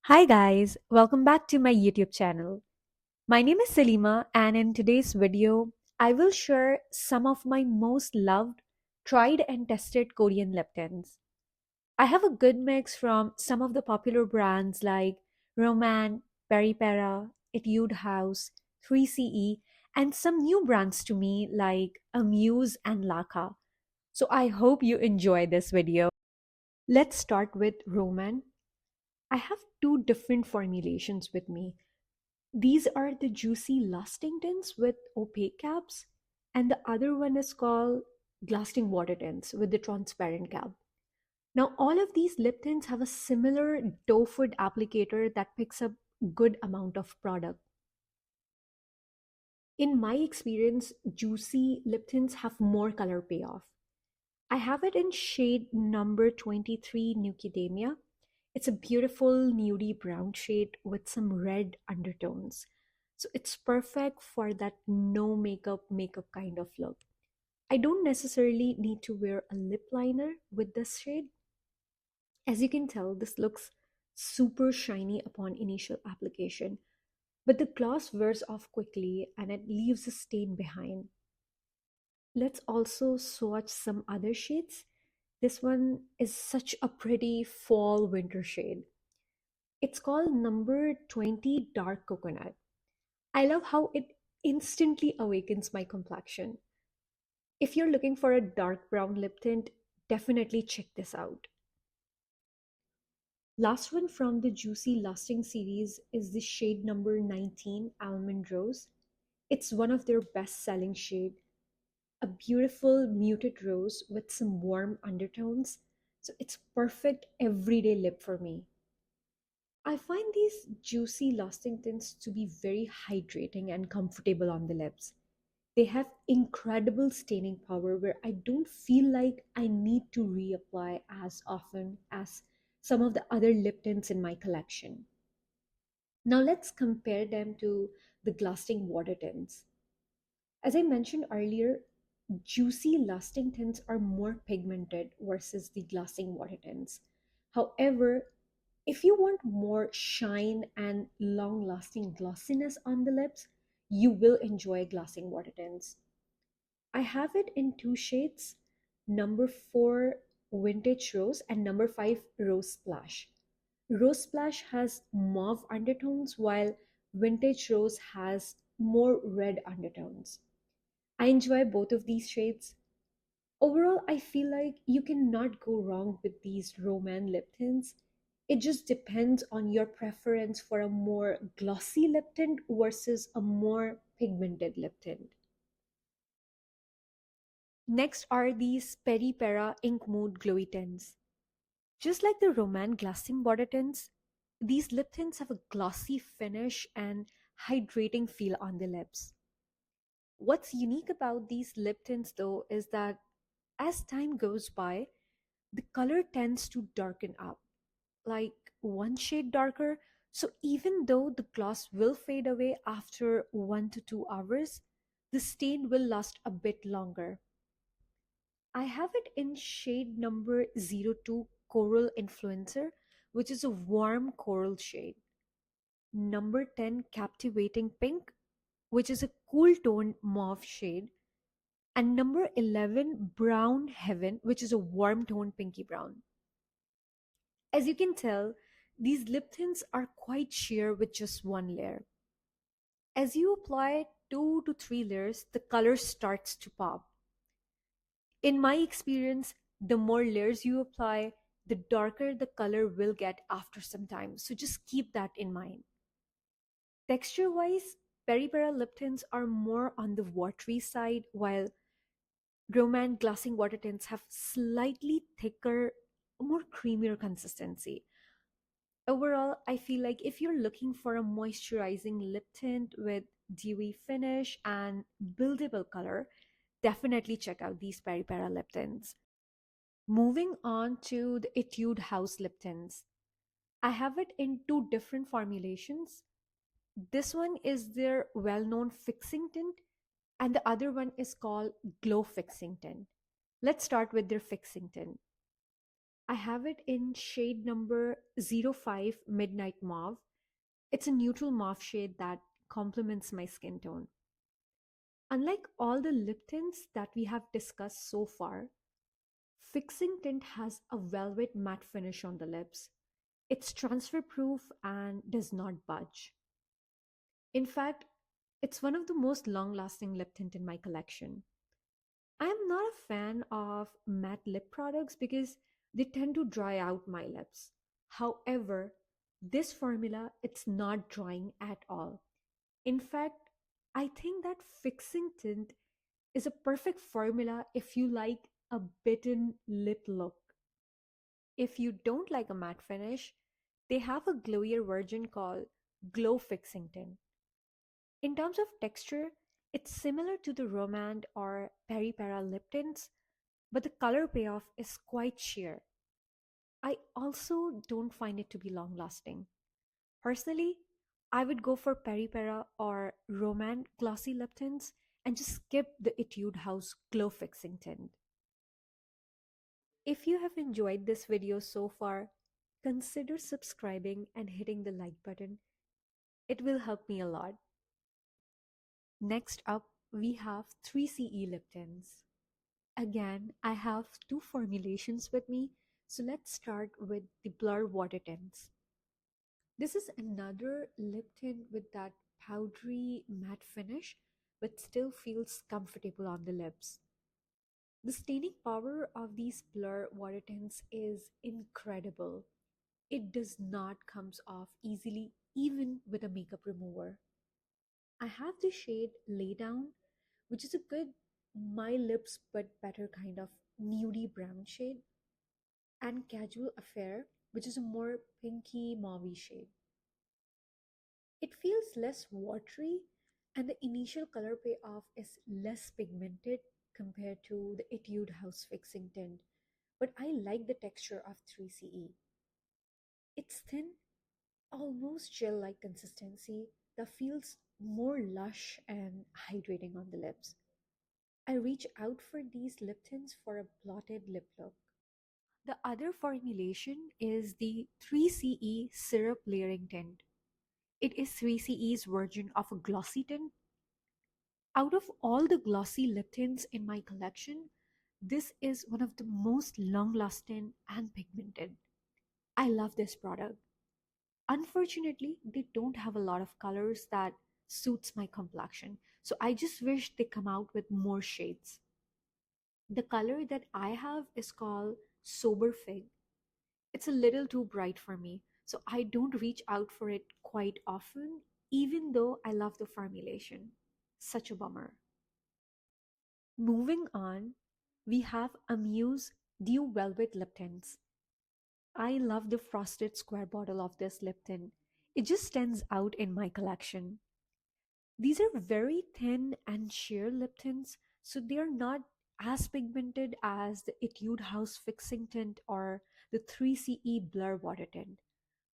Hi guys, welcome back to my YouTube channel. My name is Salima and in today's video, I will share some of my most loved, tried and tested Korean lip tints. I have a good mix from some of the popular brands like Roman, PeriPera, Etude House, 3CE, and some new brands to me like Amuse and Laka. So I hope you enjoy this video. Let's start with Roman. I have two different formulations with me. These are the juicy lasting tints with opaque caps, and the other one is called Glasting water tints with the transparent cap. Now, all of these lip tints have a similar doe foot applicator that picks up good amount of product. In my experience, juicy lip tints have more color payoff. I have it in shade number 23 Nucadamia. It's a beautiful nudie brown shade with some red undertones. So it's perfect for that no makeup kind of look. I don't necessarily need to wear a lip liner with this shade. As you can tell, this looks super shiny upon initial application, but the gloss wears off quickly and it leaves a stain behind. Let's also swatch some other shades. This one is such a pretty fall winter shade. It's called number 20 Dark Coconut. I love how it instantly awakens my complexion. If you're looking for a dark brown lip tint, definitely check this out. Last one from the Juicy Lasting series is the shade number 19 Almond Rose. It's one of their best selling shade, a beautiful muted rose with some warm undertones. So it's perfect everyday lip for me. I find these juicy lasting tints to be very hydrating and comfortable on the lips. They have incredible staining power where I don't feel like I need to reapply as often as some of the other lip tints in my collection. Now let's compare them to the Glasting water tints. As I mentioned earlier, juicy lasting tints are more pigmented versus the glassing water tints. However, if you want more shine and long lasting glossiness on the lips, you will enjoy glassing water tints. I have it in two shades, number 4 Vintage Rose and number 5 Rose Splash. Rose Splash has mauve undertones while Vintage Rose has more red undertones. I enjoy both of these shades. Overall, I feel like you cannot go wrong with these Roman lip tints. It just depends on your preference for a more glossy lip tint versus a more pigmented lip tint. Next are these PeriPera Ink Mood Glowy tints. Just like the Roman Glasting Border tints, these lip tints have a glossy finish and hydrating feel on the lips. What's unique about these lip tints though is that as time goes by, the color tends to darken up, like one shade darker. So even though the gloss will fade away after 1 to 2 hours, the stain will last a bit longer. I have it in shade number 02 Coral Influencer, which is a warm coral shade. Number 10 Captivating Pink, which is a cool toned mauve shade. And number 11 Brown Heaven, which is a warm toned pinky brown. As you can tell, these lip tints are quite sheer with just one layer. As you apply 2 to 3 layers, the color starts to pop. In my experience, the more layers you apply, the darker the color will get after some time. So just keep that in mind. Texture wise, PeriPera lip tints are more on the watery side, while Roman glassing water tints have slightly thicker, more creamier consistency. Overall, I feel like if you're looking for a moisturizing lip tint with dewy finish and buildable color, definitely check out these PeriPera lip tints. Moving on to the Etude House lip tints. I have it in two different formulations. This one is their well-known fixing tint and the other one is called Glow Fixing Tint. Let's start with their fixing tint. I have it in shade number 05 Midnight Mauve. It's a neutral mauve shade that complements my skin tone. Unlike all the lip tints that we have discussed so far, Fixing Tint has a velvet matte finish on the lips. It's transfer proof and does not budge. In fact, it's one of the most long lasting lip tint in my collection. I am not a fan of matte lip products because they tend to dry out my lips. However, this formula it's not drying at all. In fact, I think that Fixing Tint is a perfect formula if you like a bitten lip look. If you don't like a matte finish, they have a glowier version called Glow Fixing Tint. In terms of texture, it's similar to the Romand or PeriPera lip tints, but the color payoff is quite sheer. I also don't find it to be long lasting. Personally, I would go for PeriPera or Romand glossy lip tints and just skip the Etude House glow fixing tint. If you have enjoyed this video so far, consider subscribing and hitting the like button. It will help me a lot. Next up, we have 3CE lip tints. Again, I have two formulations with me, so let's start with the Blur Water Tints. This is another lip tint with that powdery matte finish, but still feels comfortable on the lips. The staining power of these Blur Water Tints is incredible. It does not comes off easily even with a makeup remover. I have the shade Laydown, which is a good my lips but better kind of nudie brown shade, and Casual Affair, which is a more pinky mauve shade. It feels less watery and the initial color payoff is less pigmented compared to the Etude House Fixing Tint, but I like the texture of 3CE. It's thin, almost gel-like consistency that feels more lush and hydrating on the lips. I reach out for these lip tints for a blotted lip look. The other formulation is the 3CE Syrup Layering Tint. It is 3CE's version of a glossy tint. Out of all the glossy lip tints in my collection, this is one of the most long-lasting and pigmented. I love this product. Unfortunately, they don't have a lot of colors that suits my complexion, so I just wish they come out with more shades. The color that I have is called Sober Fig. It's a little too bright for me, so I don't reach out for it quite often, even though I love the formulation. Such a bummer. Moving on, we have Amuse Dew Velvet Lip Tints. I love the frosted square bottle of this lip tint. It just stands out in my collection. These are very thin and sheer lip tints, so they are not as pigmented as the Etude House Fixing Tint or the 3CE Blur Water Tint,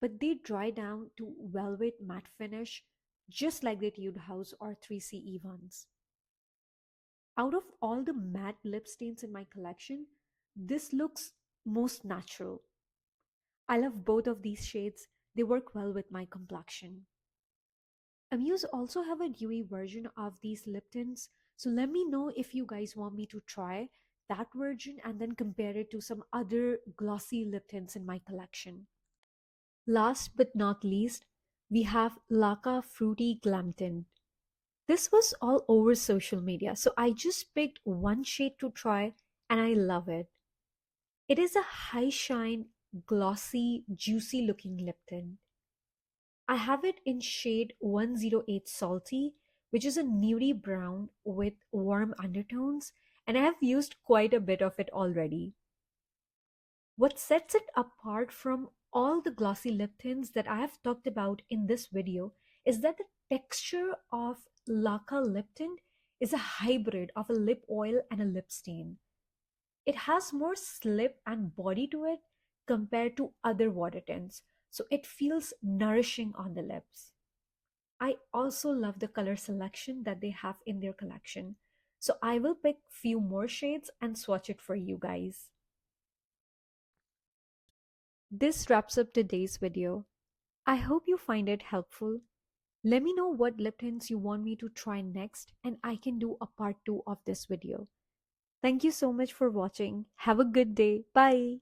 but they dry down to velvet matte finish just like the Etude House or 3CE ones. Out of all the matte lip stains in my collection, this looks most natural. I love both of these shades, they work well with my complexion. Amuse also have a dewy version of these lip tints, so let me know if you guys want me to try that version and then compare it to some other glossy lip tints in my collection. Last but not least, we have Laka Fruity Glam Tint. This was all over social media, so I just picked one shade to try and I love it. It is a high shine, glossy, juicy looking lip tint. I have it in shade 108 Salty, which is a nudie brown with warm undertones, and I have used quite a bit of it already. What sets it apart from all the glossy lip tints that I have talked about in this video is that the texture of Laka lip tint is a hybrid of a lip oil and a lip stain. It has more slip and body to it compared to other water tints, so it feels nourishing on the lips. I also love the color selection that they have in their collection, so I will pick few more shades and swatch it for you guys. This wraps up today's video. I hope you find it helpful. Let me know what lip tints you want me to try next, and I can do a part 2 of this video. Thank you so much for watching. Have a good day. Bye.